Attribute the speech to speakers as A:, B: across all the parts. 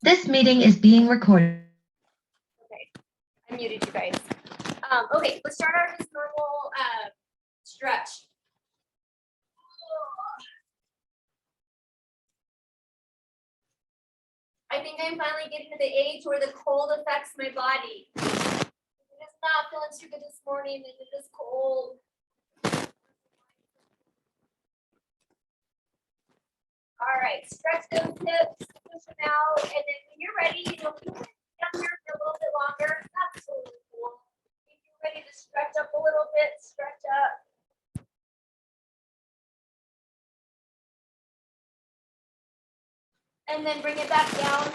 A: This meeting is being recorded.
B: Okay, I muted you guys. Okay, let's start our just normal stretch. I think I'm finally getting to the age where the cold affects my body. I'm just not feeling too good this morning, and it is cold. All right, stretch those hips, push them out, and then when you're ready, you know, you can down here for a little bit longer. That's totally cool. If you're ready to stretch up a little bit, stretch up. And then bring it back down.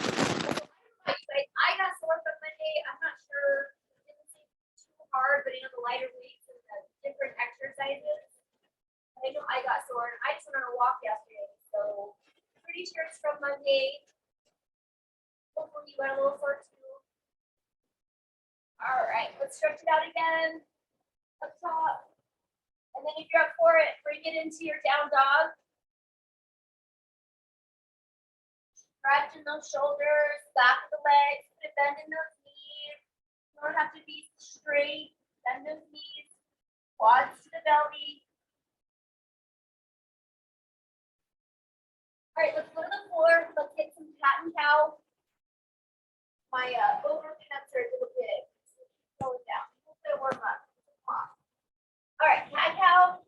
B: I got sore from Monday. I'm not sure it didn't seem too hard, but you know, the lighter weights and the different exercises. I know I got sore, and I just went on a walk yesterday. So pretty sure it's from Monday. Hopefully you got a little sore too. All right, let's stretch it out again. Up top. And then if you're up for it, bring it into your down dog. Stretching those shoulders, back of the legs, bending those knees. You don't have to be straight. Bend those knees, quads to the belly. All right, let's go to the floor. Let's get some cat and cow. My overpants are a little big. So keep going down. A little bit of warm up. All right, cat cow.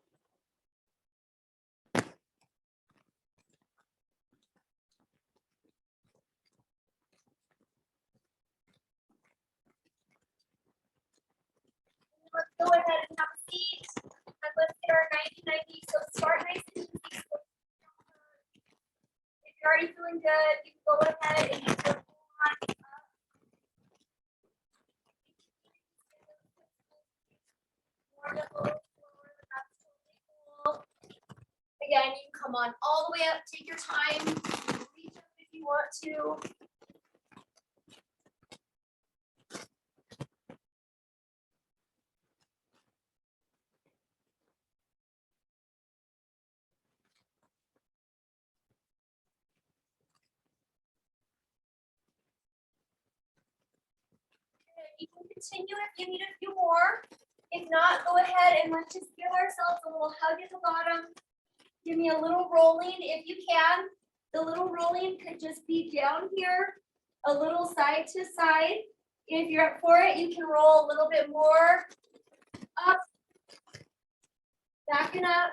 B: Let's go ahead and have a seat. And let's get our 90-90. So start nice and easy. If you're already feeling good, you can go ahead and use your full on up. Again, you can come on all the way up. Take your time. Reach up if you want to. You can continue if you need a few more. If not, go ahead and let's just give ourselves a little hug at the bottom. Give me a little rolling if you can. The little rolling could just be down here, a little side to side. If you're up for it, you can roll a little bit more up, backing up.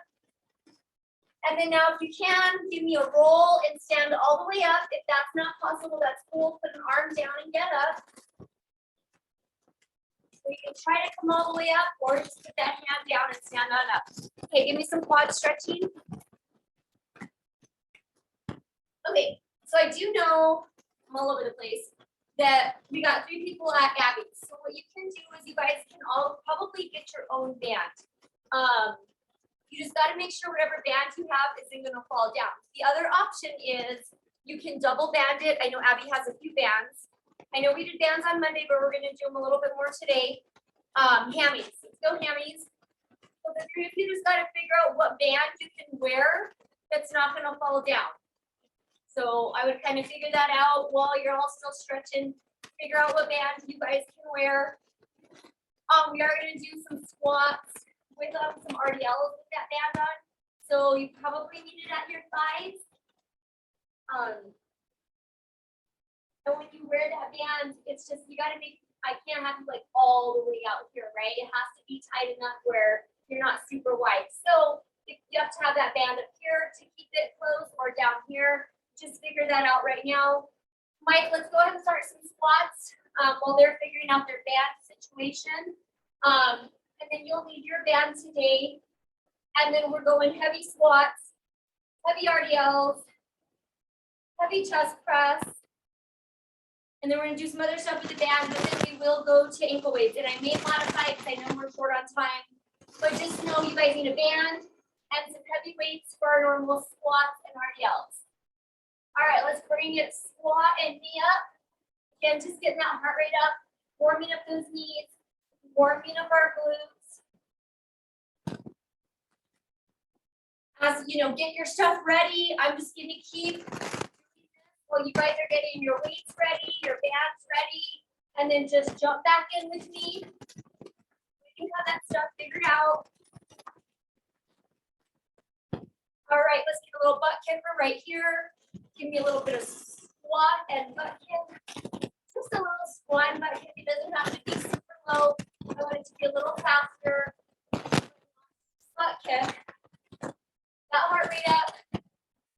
B: And then now if you can, give me a roll and stand all the way up. If that's not possible, that's cool. Put an arm down and get up. So you can try to come all the way up or just put that hand down and stand on up. Okay, give me some quad stretching. Okay, so I do know, I'm all over the place, that we got 3 people at Abby's. So what you can do is you guys can all probably get your own band. You just got to make sure whatever band you have isn't going to fall down. The other option is you can double band it. I know Abby has a few bands. I know we did bands on Monday, but we're going to do them a little bit more today. Hammies. Let's go hammies. So the 3 of you just got to figure out what band you can wear that's not going to fall down. So I would kind of figure that out while you're all still stretching. Figure out what band you guys can wear. We are going to do some squats with some RDLs with that band on. So you probably need it at your thighs. And when you wear that band, it's just, you got to make, I can't have you like all the way out here, right? It has to be tight enough where you're not super wide. So if you have to have that band up here to keep it close or down here. Just figure that out right now. Mike, let's go ahead and start some squats while they're figuring out their band situation. And then you'll need your band today. And then we're going heavy squats, heavy RDLs, heavy chest press. And then we're going to do some other stuff with the band, but then we will go to ankle weights. And I may modify because I know we're short on time. But just know you guys need a band and some heavy weights for our normal squats and RDLs. All right, let's bring it squat and knee up. Again, just getting that heart rate up, warming up those knees, warming up our glutes. As you know, get your stuff ready. I'm just going to keep while you guys are getting your weights ready, your bands ready, and then just jump back in with me. You have that stuff figured out. All right, let's get a little butt kicker right here. Give me a little bit of squat and butt kick. Just a little squat and butt kick. It doesn't have to be super low. I want it to be a little faster. Butt kick. That heart rate up.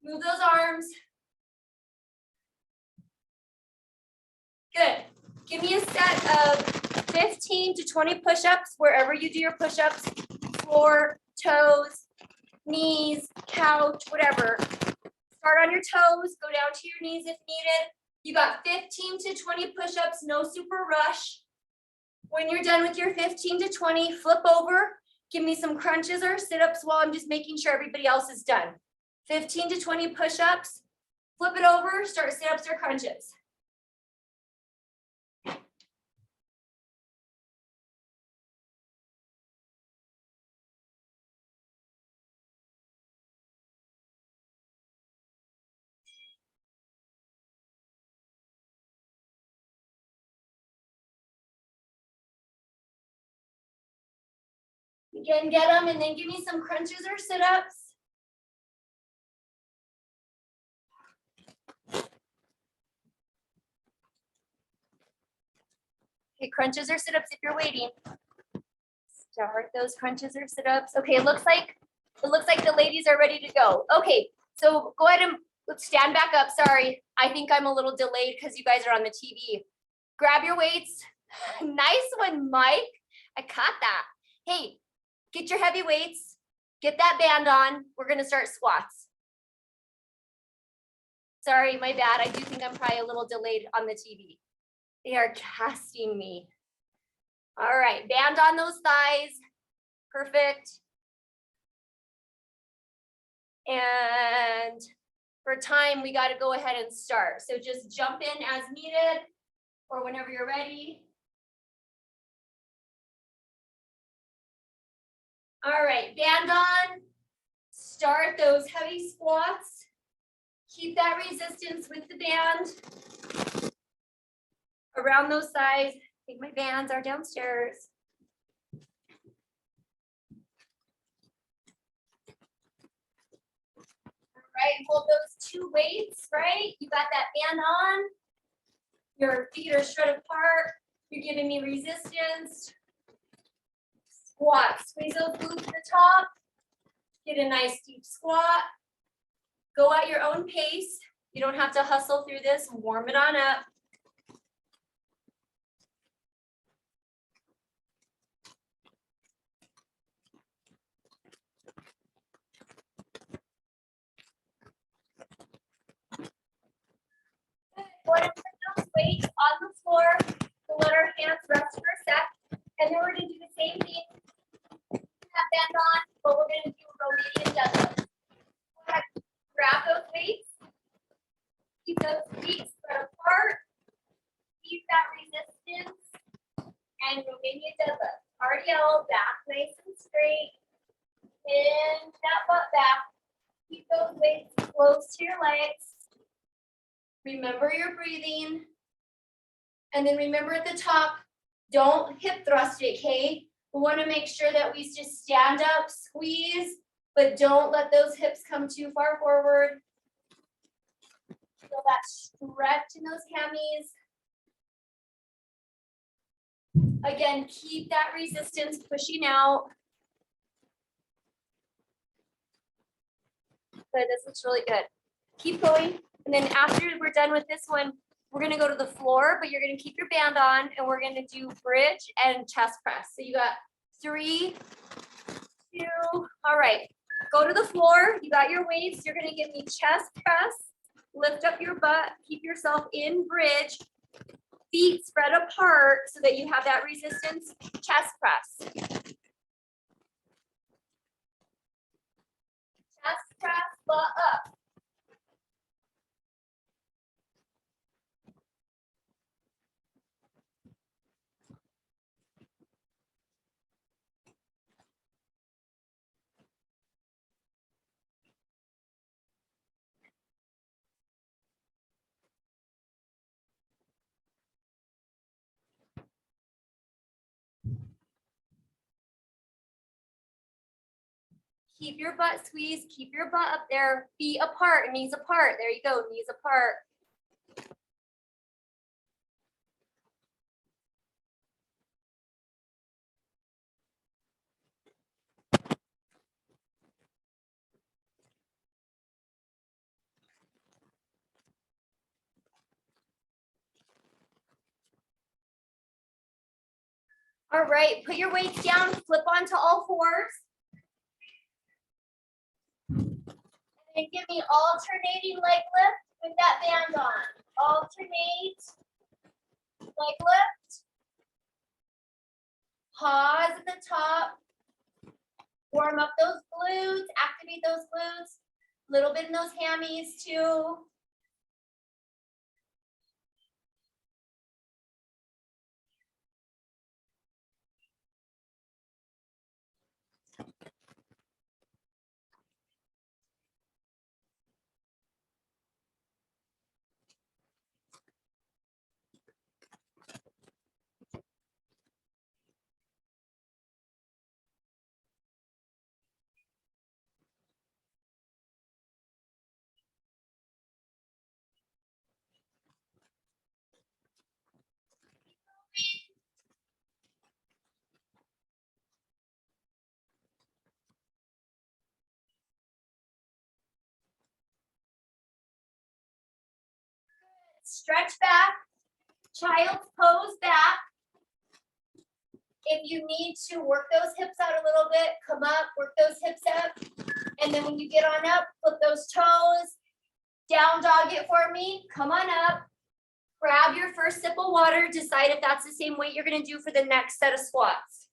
B: Move those arms. Good. Give me a set of 15 to 20 push-ups wherever you do your push-ups. Floor, toes, knees, couch, whatever. Start on your toes, go down to your knees if needed. You got 15 to 20 push-ups, no super rush. When you're done with your 15 to 20, flip over. Give me some crunches or sit-ups while I'm just making sure everybody else is done. 15 to 20 push-ups, flip it over, start sit-ups or crunches. Again, get them and then give me some crunches or sit-ups. Okay, crunches or sit-ups if you're waiting. Start those crunches or sit-ups. Okay, it looks like the ladies are ready to go. Okay, so go ahead and let's stand back up. Sorry, I think I'm a little delayed because you guys are on the TV. Grab your weights. Nice one, Mike. I caught that. Hey, get your heavy weights. Get that band on. We're gonna start squats. Sorry, my bad. I do think I'm probably a little delayed on the TV. They are casting me. All right, band on those thighs. Perfect. And for time, we got to go ahead and start. So just jump in as needed or whenever you're ready. All right, band on. Start those heavy squats. Keep that resistance with the band. Around those thighs. I think my bands are downstairs. Right, hold those two weights, right? You got that band on. Your feet are spread apart. You're giving me resistance. Squat, squeeze those glutes to the top. Get a nice deep squat. Go at your own pace. You don't have to hustle through this. Warm it on up. Go ahead and put those weights on the floor. We'll let our hands rest for a sec. And then we're going to do the same thing. That band on, but we're going to do a Romanian deadlift. Go ahead, grab those weights. Keep those feet spread apart. Keep that resistance. And Romanian deadlift. RDL, back nice and straight. And that butt back. Keep those weights close to your legs. Remember your breathing. And then remember at the top, don't hip thrust it, okay? We want to make sure that we just stand up, squeeze, but don't let those hips come too far forward. Feel that stretch in those hammies. Again, keep that resistance pushing out. Good, this looks really good. Keep going. And then after we're done with this one, we're gonna go to the floor, but you're gonna keep your band on and we're gonna do bridge and chest press. So you got 3, 2, all right. Go to the floor, you got your weights, you're gonna give me chest press, lift up your butt, keep yourself in bridge, feet spread apart so that you have that resistance, chest press. Chest press, butt up. Keep your butt squeezed, keep your butt up there, feet apart, knees apart. There you go, knees apart. All right, put your weights down, flip onto all fours. And give me alternating leg lift with that band on. Alternate leg lift. Pause at the top. Warm up those glutes, activate those glutes. A little bit in those hammies too. Stretch back, child's pose back. If you need to work those hips out a little bit, come up, work those hips up. And then when you get on up, flip those toes. Down dog it for me, come on up. Grab your first sip of water, decide if that's the same weight you're gonna do for the next set of squats.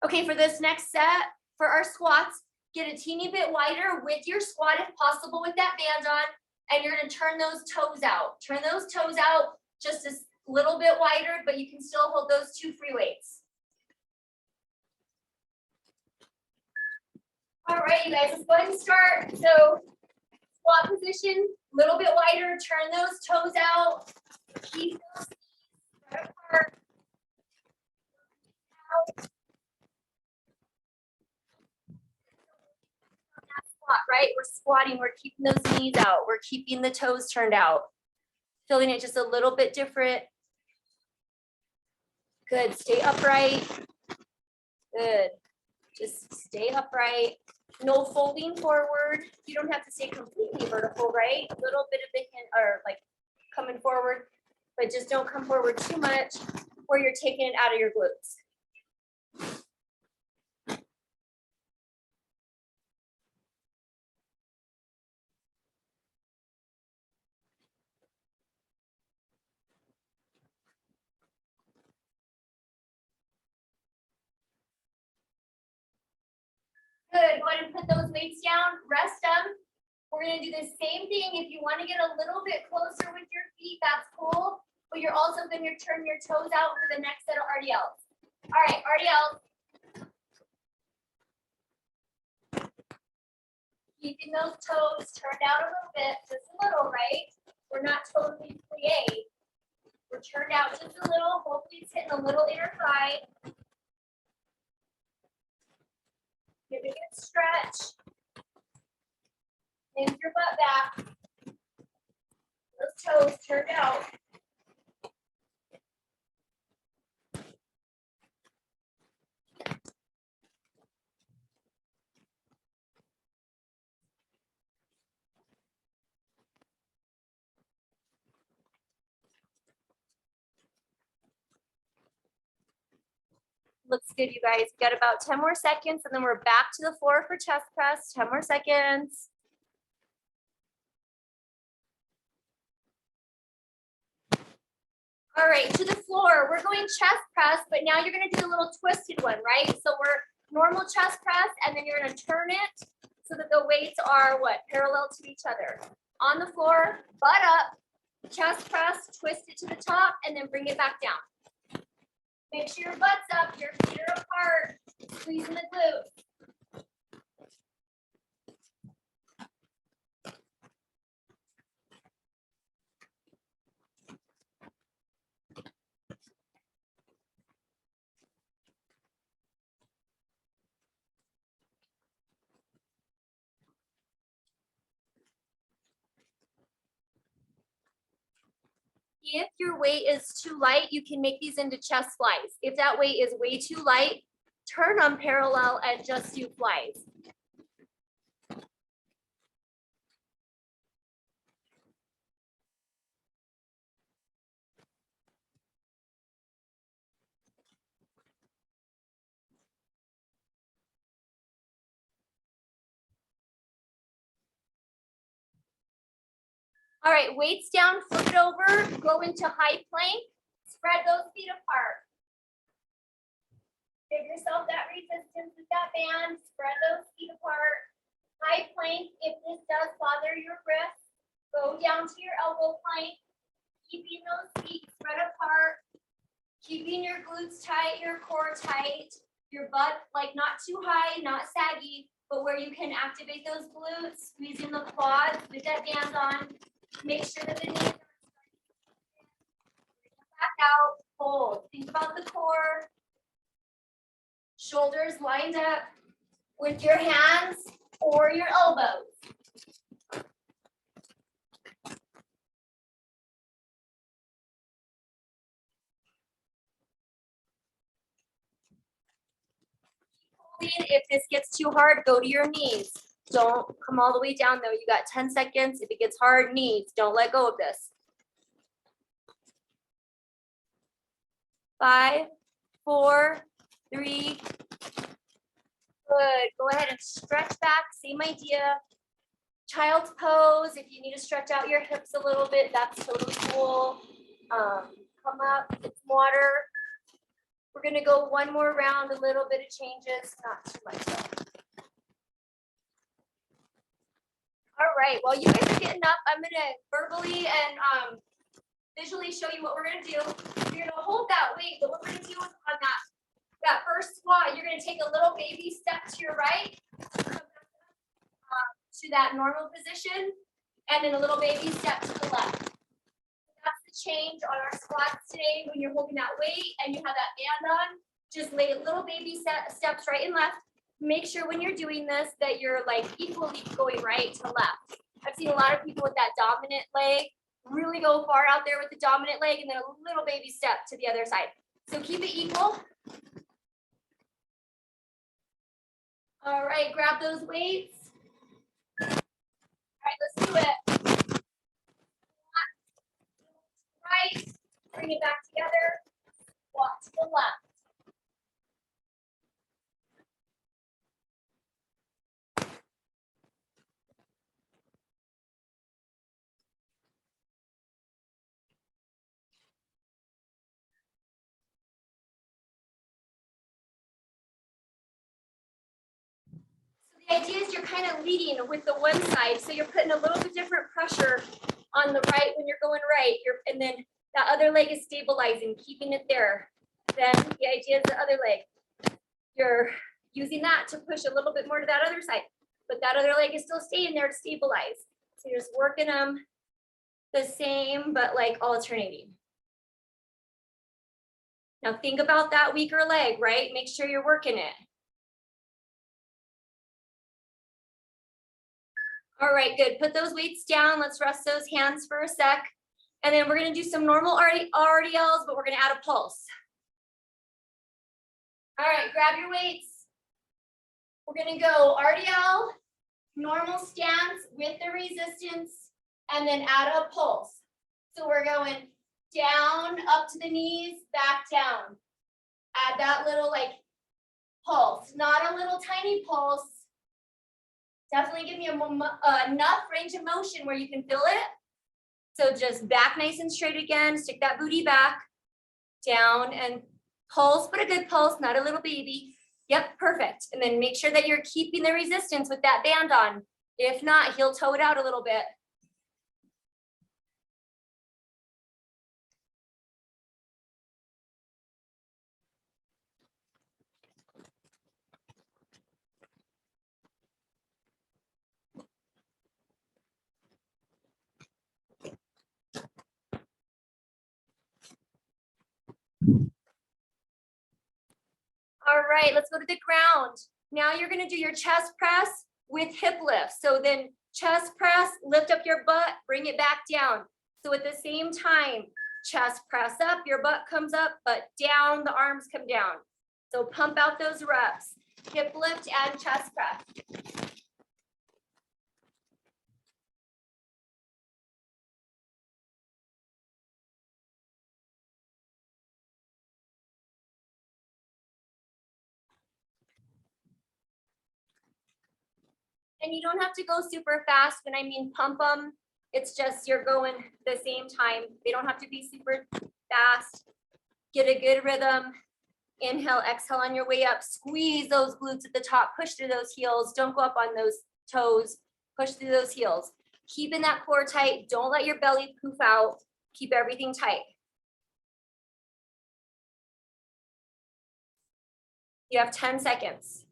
B: Okay, for this next set, for our squats, get a teeny bit wider with your squat if possible with that band on, and you're gonna turn those toes out. Turn those toes out just a little bit wider, but you can still hold those two free weights. All right, you guys, let's go ahead and start. So squat position, a little bit wider, turn those toes out. Keep those knees spread apart. Out. Squat, right? We're squatting, we're keeping those knees out, we're keeping the toes turned out. Feeling it just a little bit different. Good, stay upright. Good, just stay upright. No folding forward. You don't have to stay completely vertical, right? A little bit of the hint or like coming forward, but just don't come forward too much where you're taking it out of your glutes. Good, go ahead and put those weights down, rest them. We're gonna do the same thing. If you wanna get a little bit closer with your feet, that's cool, but you're also gonna turn your toes out for the next set of RDLs. All right, RDLs. Keeping those toes turned out a little bit, just a little, right? We're not totally plie. We're turned out just a little, hopefully it's hitting a little inner thigh. Give it a good stretch. Bend your butt back. Those toes turned out. Looks good, you guys. We got about 10 more seconds and then we're back to the floor for chest press. 10 more seconds. All right, to the floor. We're going chest press, but now you're gonna do the little twisted one, right? So we're normal chest press and then you're gonna turn it so that the weights are what? Parallel to each other. On the floor, butt up, chest press, twist it to the top and then bring it back down. Make sure your butt's up, your feet are apart, squeezing the glutes. If your weight is too light, you can make these into chest flies. If that weight is way too light, turn them parallel and just do flies. All right, weights down, flip it over, go into high plank, spread those feet apart. Give yourself that resistance with that band, spread those feet apart. High plank, if this does bother your wrist, go down to your elbow plank, keeping those feet spread apart, keeping your glutes tight, your core tight, your butt like not too high, not saggy, but where you can activate those glutes, squeezing the quads with that band on. Make sure that the knees are back out, hold. Think about the core. Shoulders lined up with your hands or your elbows. If this gets too hard, go to your knees. Don't come all the way down though. You got 10 seconds. If it gets hard, knees. Don't let go of this. 5, 4, 3. Good. Go ahead and stretch back. Same idea. Child's pose. If you need to stretch out your hips a little bit, that's totally cool. Come up, get some water. We're gonna go one more round, a little bit of changes, not too much though. All right, while you guys are getting up, I'm gonna verbally and visually show you what we're gonna do. You're gonna hold that weight, but what we're gonna do is on that first squat, you're gonna take a little baby step to your right, to that normal position, and then a little baby step to the left. That's the change on our squats today. When you're holding that weight and you have that band on, just lay little baby steps right and left. Make sure when you're doing this that you're like equally going right to left. I've seen a lot of people with that dominant leg really go far out there with the dominant leg and then a little baby step to the other side. So keep it equal. All right, grab those weights. All right, let's do it. Right, bring it back together, walk to the left. So the idea is you're kind of leading with the one side, so you're putting a little bit different pressure on the right when you're going right, and then that other leg is stabilizing, keeping it there. Then the idea is the other leg. You're using that to push a little bit more to that other side, but that other leg is still staying there to stabilize. So you're just working them the same, but like alternating. Now think about that weaker leg, right? Make sure you're working it. All right, good. Put those weights down. Let's rest those hands for a sec. And then we're gonna do some normal RDLs, but we're gonna add a pulse. All right, grab your weights. We're gonna go RDL, normal stance with the resistance, and then add a pulse. So we're going down, up to the knees, back down. Add that little like pulse, not a little tiny pulse. Definitely give me enough range of motion where you can feel it. So just back nice and straight again, stick that booty back, down and pulse, but a good pulse, not a little baby. Yep, perfect. And then make sure that you're keeping the resistance with that band on. If not, heel toe it out a little bit. All right, let's go to the ground. Now you're gonna do your chest press with hip lift. So then chest press, lift up your butt, bring it back down. So at the same time, chest press up, your butt comes up, but down, the arms come down. So pump out those reps, hip lift and chest press. And you don't have to go super fast. When I mean pump them, it's just you're going the same time. They don't have to be super fast. Get a good rhythm. Inhale, exhale on your way up. Squeeze those glutes at the top. Push through those heels. Don't go up on those toes. Push through those heels. Keeping that core tight. Don't let your belly poof out. Keep everything tight. You have 10 seconds.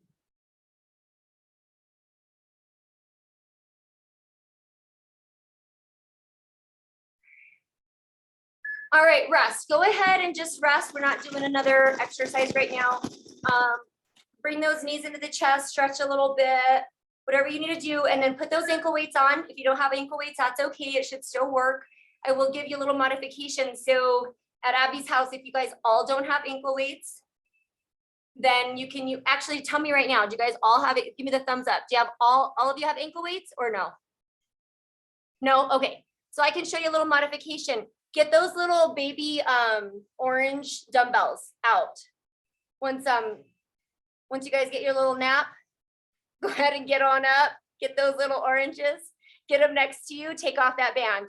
B: All right, rest. Go ahead and just rest. We're not doing another exercise right now. Bring those knees into the chest, stretch a little bit, whatever you need to do, and then put those ankle weights on. If you don't have ankle weights, that's okay. It should still work. I will give you a little modification. So at Abby's house, if you guys all don't have ankle weights, then you actually tell me right now, do you guys all have it? Give me the thumbs up. Do you have all of you have ankle weights or no? No? Okay. So I can show you a little modification. Get those little baby orange dumbbells out. Once you guys get your little nap, go ahead and get on up. Get those little oranges. Get them next to you. Take off that band.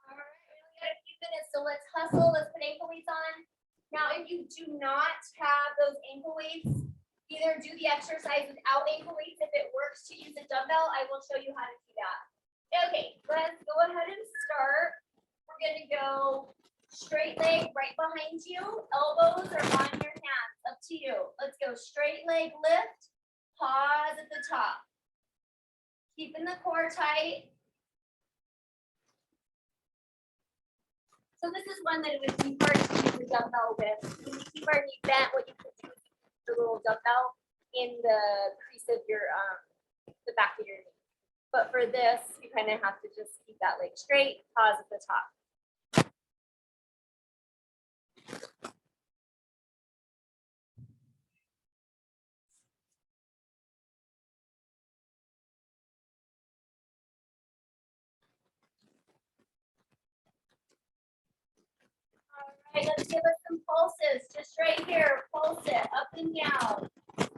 B: All right, we only got a few minutes, so let's hustle. Let's put ankle weights on. Now, if you do not have those ankle weights, either do the exercise without ankle weights. If it works to use a dumbbell, I will show you how to do that. Okay, let's go ahead and start. We're gonna go straight leg right behind you. Elbows are on your hands, up to you. Let's go straight leg lift, pause at the top. Keeping the core tight. So this is one that it would be hard to use the dumbbell with. When you keep our knee bent, what you can do is use the little dumbbell in the crease of your the back of your knee. But for this, you kind of have to just keep that leg straight, pause at the top. All right, let's give us some pulses. Just right here, pulse it up and down. Tight.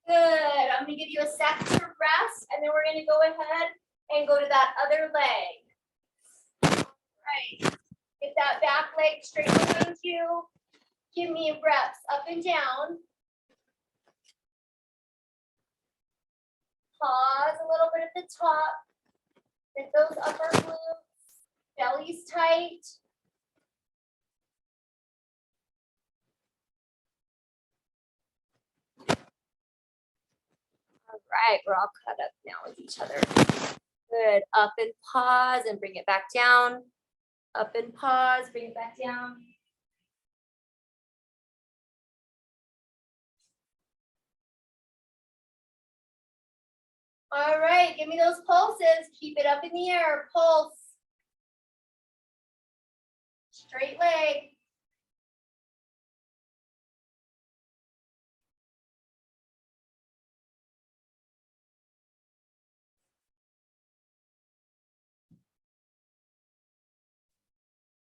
B: Good. I'm going to give you a second to rest, and then we're going to go ahead and go to that other leg. All right. Get that back leg straight behind you. Give me reps up and down. Pause a little bit at the top. Get those upper glutes. Belly's tight. All right, we're all cut up now with each other. Good. Up and pause and bring it back down. Up and pause, bring it back down. All right, give me those pulses. Keep it up in the air. Pulse. Straight leg.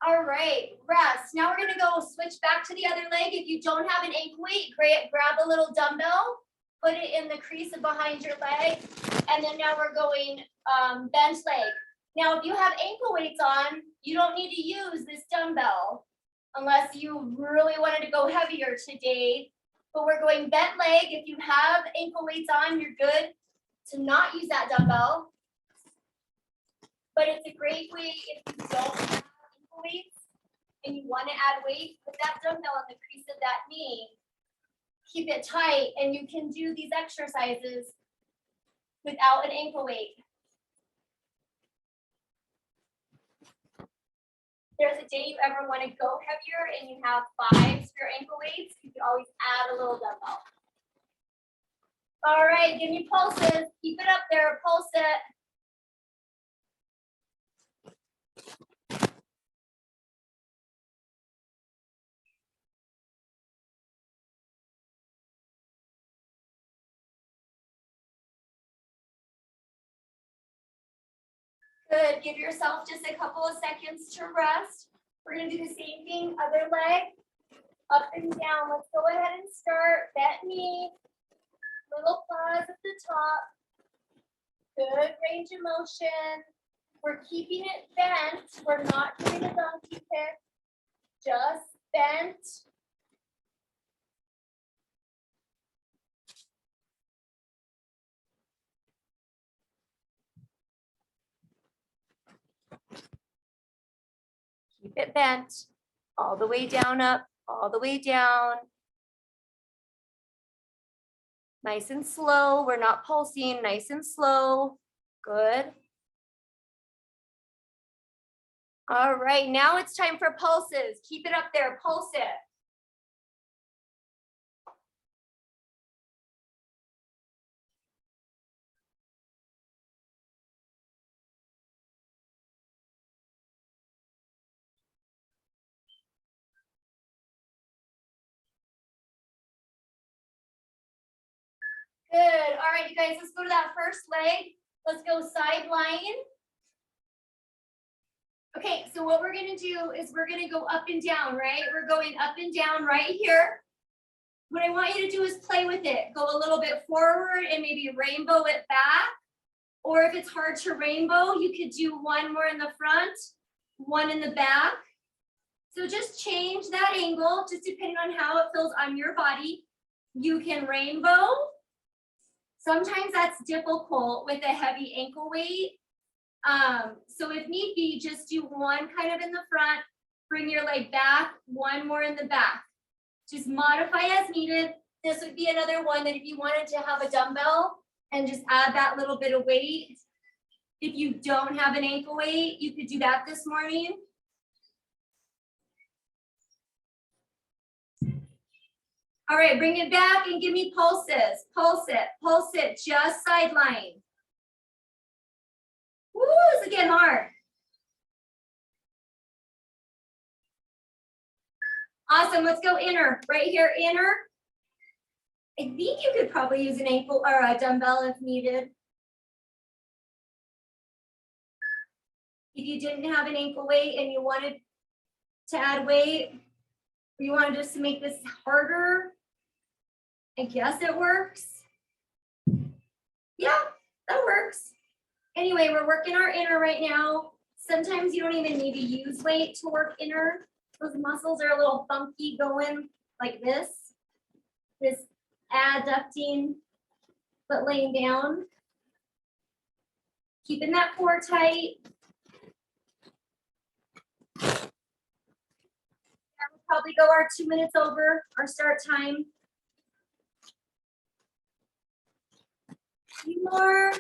B: All right, rest. Now we're gonna go switch back to the other leg. If you don't have an ankle weight, grab a little dumbbell, put it in the crease of behind your leg, and then now we're going bench leg. Now, if you have ankle weights on, you don't need to use this dumbbell unless you really wanted to go heavier today. But we're going bent leg. If you have ankle weights on, you're good to not use that dumbbell. But it's a great way if you don't have ankle weights and you want to add weight, put that dumbbell on the crease of that knee. Keep it tight, and you can do these exercises without an ankle weight. There's a day you ever want to go heavier and you have 5 spare ankle weights, you can always add a little dumbbell. All right, give me pulses. Keep it up there, pulse it. Good, give yourself just a couple of seconds to rest. We're gonna do the same thing, other leg, up and down. Let's go ahead and start, bent knee, little pause at the top. Good range of motion. We're keeping it bent. We're not doing a donkey kick, just bent. Keep it bent, all the way down, up, all the way down. Nice and slow, we're not pulsing, nice and slow, good. All right, now it's time for pulses. Keep it up there, pulse it. Good, all right, you guys, let's go to that first leg. Let's go side lying. Okay, so what we're gonna do is we're gonna go up and down, right? We're going up and down right here. What I want you to do is play with it. Go a little bit forward and maybe rainbow it back. Or if it's hard to rainbow, you could do one more in the front, one in the back. So just change that angle, just depending on how it feels on your body. You can rainbow. Sometimes that's difficult with a heavy ankle weight. So if need be, just do one kind of in the front, bring your leg back, one more in the back. Just modify as needed. This would be another one that if you wanted to have a dumbbell and just add that little bit of weight. If you don't have an ankle weight, you could do that this morning. All right, bring it back and give me pulses. Pulse it, just sideline. Woo, it's again hard. Awesome, let's go inner, right here, inner. I think you could probably use an ankle or a dumbbell if needed. If you didn't have an ankle weight and you wanted to add weight, or you wanted just to make this harder, I guess it works. Yeah, that works. Anyway, we're working our inner right now. Sometimes you don't even need to use weight to work inner. Those muscles are a little funky going like this adducting, but laying down. Keeping that core tight. That will probably go our 2 minutes over our start time. A few more.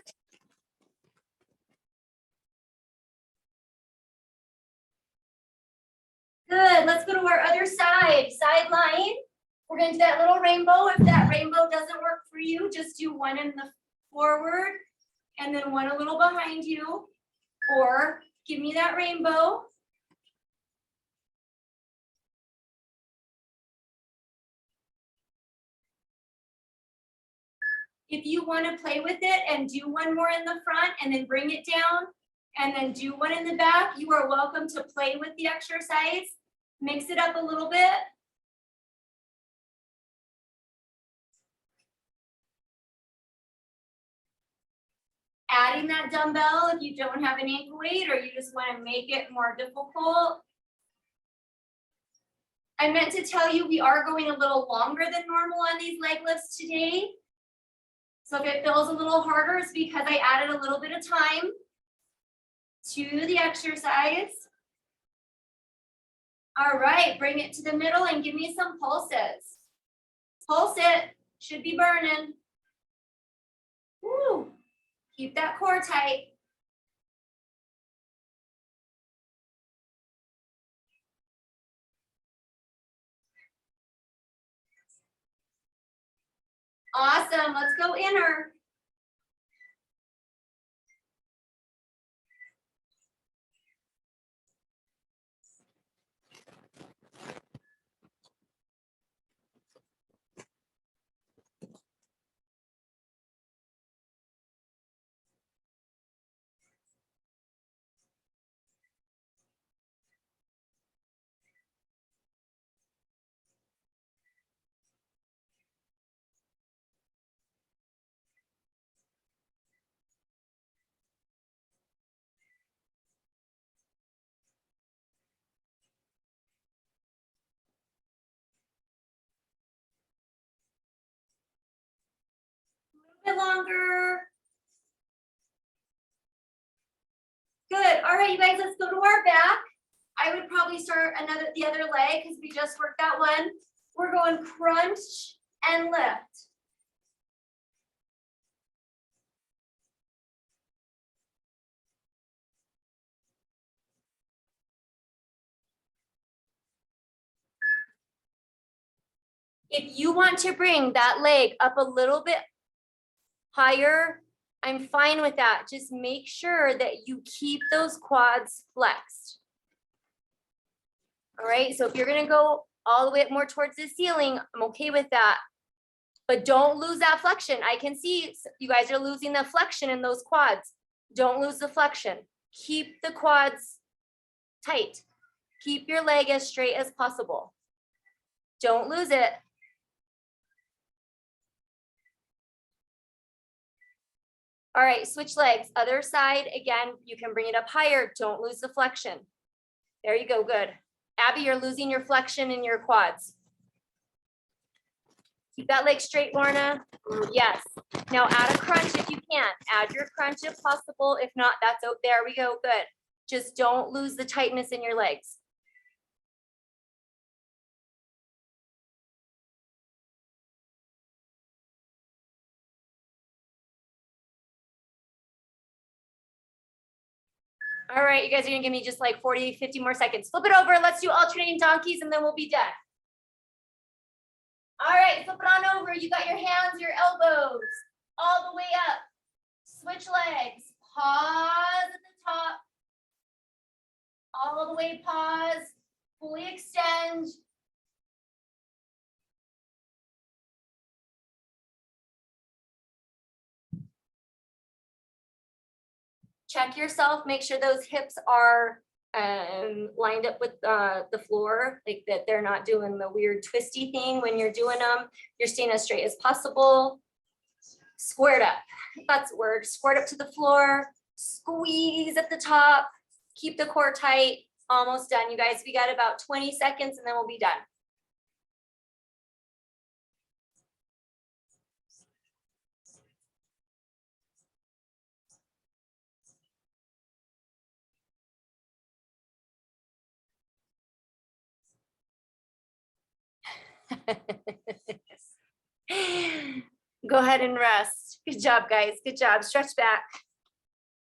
B: Good, let's go to our other side, side line. We're gonna do that little rainbow. If that rainbow doesn't work for you, just do one in the forward and then one a little behind you, or give me that rainbow. If you want to play with it and do one more in the front and then bring it down and then do one in the back, you are welcome to play with the exercise. Mix it up a little bit. Adding that dumbbell if you don't have an ankle weight or you just want to make it more difficult. I meant to tell you we are going a little longer than normal on these leg lifts today. So if it feels a little harder, it's because I added a little bit of time to the exercise. All right, bring it to the middle and give me some pulses. Pulse it, should be burning. Woo. Keep that core tight. Awesome, let's go inner. A little bit longer. Good, all right, you guys, let's go to our back. I would probably start the other leg because we just worked that one. We're going crunch and lift. If you want to bring that leg up a little bit higher, I'm fine with that. Just make sure that you keep those quads flexed. All right, so if you're gonna go all the way up more towards the ceiling, I'm okay with that. But don't lose that flexion. I can see you guys are losing the flexion in those quads. Don't lose the flexion. Keep the quads tight. Keep your leg as straight as possible. Don't lose it. All right, switch legs. Other side, again, you can bring it up higher. Don't lose the flexion. There you go, good. Abby, you're losing your flexion in your quads. Keep that leg straight, Lorna. Yes. Now add a crunch if you can. Add your crunch if possible. If not, that's out. There we go, good. Just don't lose the tightness in your legs. All right, you guys are gonna give me just like 40, 50 more seconds. Flip it over, let's do alternating donkeys and then we'll be done. All right, flip it on over. You got your hands, your elbows, all the way up. Switch legs, pause at the top. All the way pause, fully extend. Check yourself, make sure those hips are lined up with the floor, like that they're not doing the weird twisty thing when you're doing them. You're staying as straight as possible. Squared up, that's the word. Squared up to the floor, squeeze at the top, keep the core tight. Almost done, you guys. We got about 20 seconds and then we'll be done. Go ahead and rest. Good job, guys. Good job. Stretch back.